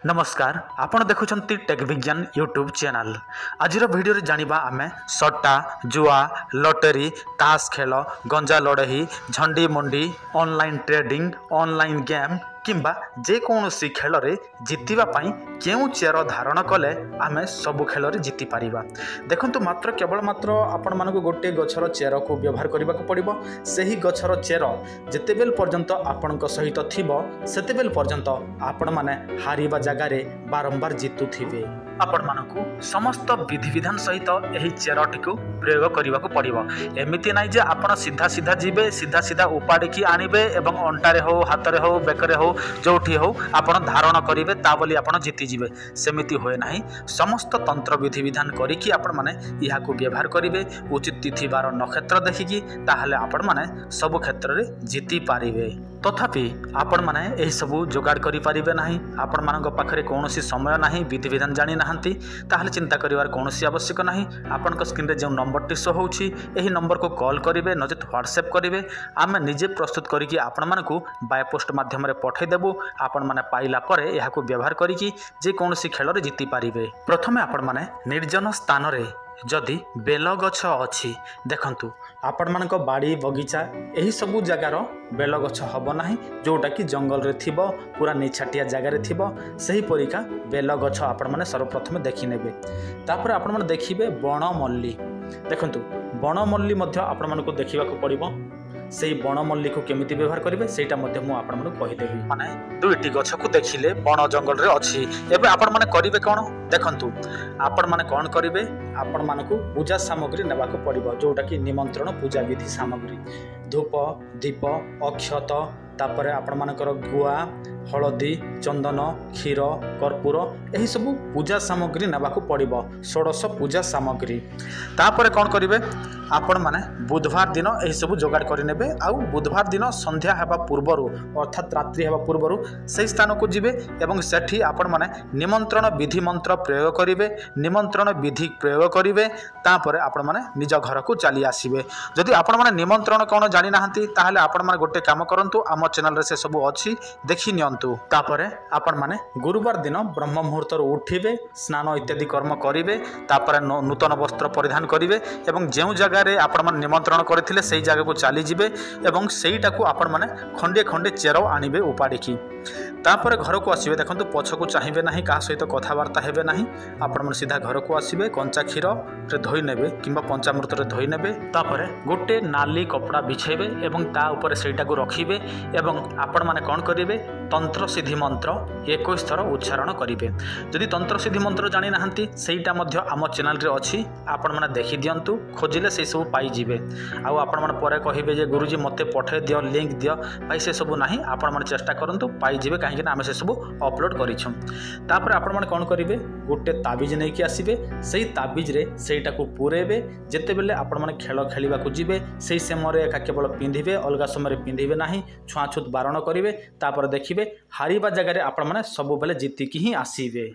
नमस्कार आपण देखुछंती टेक विज्ञान यूट्यूब चैनल। आज वीडियो जानिबा आमे सट्टा जुआ लॉटरी ताश खेल गंजा लड़ही झंडी मंडी ऑनलाइन ट्रेडिंग ऑनलाइन गेम किंबा जेकोसी खेल रे जितिबा पई केउ चेयर धारण कले आमे सब खेल रे जिति पारिबा। देखंतु मात्र केवल मात्र आपण मानको गोटे गछर चेयर को व्यवहार करबा को पड़िबो। सही गछर चेयर जेतेबेल पर्यंत आपणक सहित थिबो सेतेबेल पर्यंत आपण माने हारिबा जगह रे बारंबार जितुथिबे। आपण मानको समस्त विधि विधान सहित एही चेयरटी को प्रयोग करबा को पड़िबो। एमिति नै जे आपण सीधा सीधा जीवे सीधा सीधा उपाड़ी की आनिबे एवं अंटारे हो हातरे हो बेकरे हो जोठी हो आपण धारण करिवे ता बोली आपण जीति जीवे सेमिति होए नाही। समस्त तंत्र विधि विधान करिकी आपण माने इहा को व्यवहार करिवे उचित तिथि बार नक्षत्र देखिकी ताहले आपण माने सब क्षेत्र रे जीति पारिवे। तथापि आपण माने एही सब जोगाड़ करि पारिबे नाही। आपण मानक पाखरे कोनोसी समय नाही विधि विधान जानि नाहंती ताहले चिंता करिवार कोनोसी आवश्यक नाही। आपनक स्क्रीन रे जे नंबर टी शो होउची एही नंबर को कॉल करिवे नचेत व्हाट्सएप करिवे। आमे निजे प्रस्तुत करिकी आपण मानकू बाय पोस्ट माध्यम रे पठै देबु। आपण माने पाइला परे एहा को व्यवहार करिकी जे कोनोसी खेल रे जीति पारिबे। प्रथमे आपण माने निर्जन स्थान रे जदि बेल गछ अच्छी देखंतु आपण मानक बाड़ी बगीचा यही सबू जगार बेल गछ हब नाही जोटा कि जंगल रे थिबो पूरा निछाटिया जगह रे थिबो सही परिका बेल गछ आपण माने सर्वप्रथम देखि नेबे। तापर आपण माने देखिबे बण मल्ली देखंतु बण मल्ली मध्य आपण मानक देखिबा को पड़िबो। सेही बण मल्ली को केमिति व्यवहार करिवे सेटा मध्य मु आपण मानक कहि देबी। माने दुईटी गछ को देखिले बण जंगल रे अछि एबे आपण माने करिवे कोन देखंतु आपण माने कोन करिवे आपण मानकू पूजा सामग्री नेबा को पड़िबो जोटा कि निमंत्रण पूजा विधि सामग्री धूप दीप अक्षत तापर आपण मानकर गुआ हलदी चंदन क्षीर कर्पूर यही सब पूजा सामग्री नेबा को पड़िबो 16 पूजा सामग्री। तापर कोन करिवे आपण माने बुधवार दिन यही सब जोगाड़ करि नेबे आउ बुधवार दिन संध्या हेबा पूर्वरु अर्थात रात्रि हेबा पूर्वरु सही स्थान को जिवे एवं सेठी आपण माने निमंत्रण विधि मंत्र प्रयोग करिवे निमंत्रण विधि प्रयोग करिवे। तापर आपण माने निज घर को चली आसीबे। जदि आपण माने निमंत्रण कोन जानि नाहंती ताहले आपण माने गोटे काम करंतु आम चैनल रे से सब अछि देखि नियंतु। तापरे आपण माने गुरुवार दिन ब्रह्म मुहूर्त उठिबे स्नान इत्यादि कर्म करिवे तापर नूतन वस्त्र परिधान करिवे एवं जेउ जगह रे आपण माने निमंत्रण करथिले सेही जगह को चली जिवे एवं सेहीटा को आपण माने खंडे खंडे चेर आनिबे उपाड़िकी। तापर घर को आसबे देखंतु पछ को चाहिए ना क्या सहित कथबार्ता हेबे ना आपण मन सीधा घर को आसबे कंचा क्षीर रे धोई नेबे किंबा पंचामृत रे धोई नेबे। तापर गोटे नाली कपड़ा बिछेबे एवं ता ऊपर सेटा को रखिबे एवं आपण माने कोन करिवे तंत्र सिद्धि मंत्र 21 थर उच्चारण करिवे। जदि तंत्र सिद्धि मंत्र जानि नाहंती सेटा मध्य आम चैनल रे अछि आपण माने देखि दियंतु खोजिले से सब पाई जिवे। आ आपण माने परे कहिबे जे गुरुजी मते पठे दियो लिंक दियो भाई से सब नाही आपण माने चेष्टा करंतु पाई जिवे कहीं आम से सब अपलोड करिछम। तापर आपण माने कोन करिवे गोटे ताबिज नै कि आसीबे सेही ताबिज रे सेटा को पुरेबे जेते बेले आपण माने खेल खेलिबा को जिवे सेही समय रे एका केवल पिंधिबे अलगा समय रे पिंधिबे नाही छुआछुत बारण करिवे। तापर देखिबे हारिबा जगह रे आपण माने सब बेले जीति कि ही आसीबे।